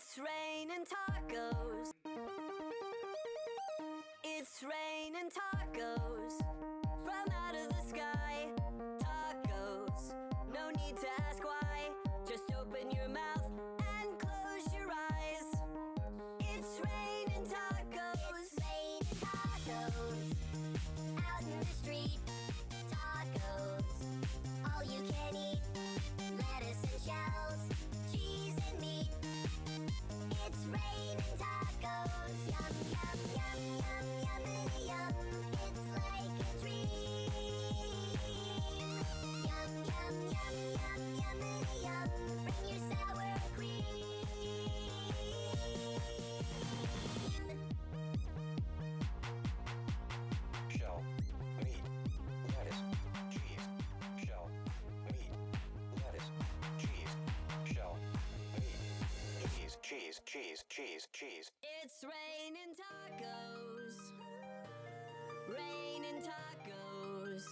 It's raining tacos. It's raining tacos from out of the sky. Tacos, no need to ask why. Just open your mouth and close your eyes. It's raining tacos. It's raining tacos out in the street. Tacos, all you can eat. Lettuce and shells, cheese and meat. It's raining tacos. Yum, yum, yum, yum, yummity yum. It's like a dream. Yum, yum, yum, yum, yummity yum. Bring your sour cream. Shell, meat, lettuce, cheese. Shell, meat, lettuce, cheese. Shell, meat, cheese. It's raining tacos. Raining tacos.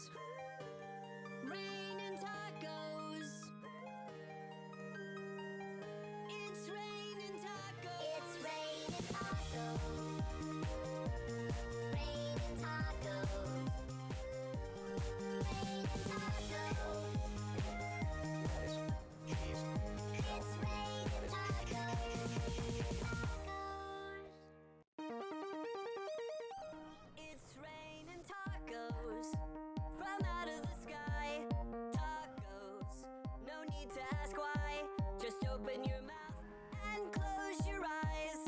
Raining tacos. It's raining tacos. It's raining tacos. Raining tacos. Raining tacos. Lettuce, cheese. It's raining tacos. Tacos. It's raining tacos from out of the sky. Tacos, no need to ask why. Just open your mouth and close your eyes.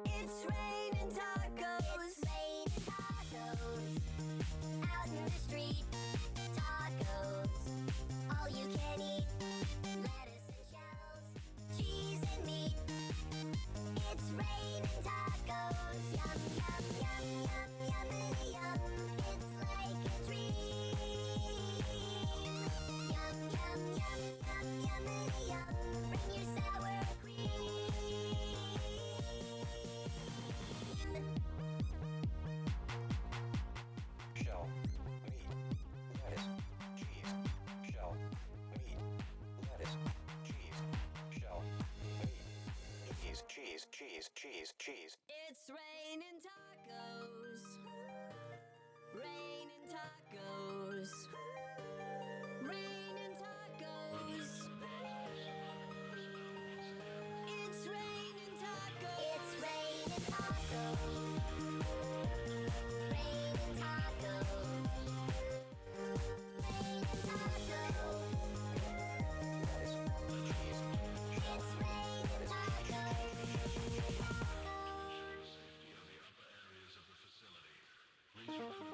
It's raining tacos. It's raining tacos out in the street. Tacos, all you can eat. Lettuce and shells, cheese and meat. It's raining tacos. Yum, yum, yum, yum, yummity yum. It's like a dream. Yum, yum, yum, yum, yummity yum. Bring your sour cream. Shell, meat, lettuce, cheese. Shell, meat, lettuce, cheese. Shell, meat, cheese. It's raining tacos. Raining tacos. Raining tacos. It's raining tacos. It's raining tacos. Raining tacos. Raining tacos. Lettuce, cheese. It's raining tacos. Tacos. In the upper areas of the facility. Please refer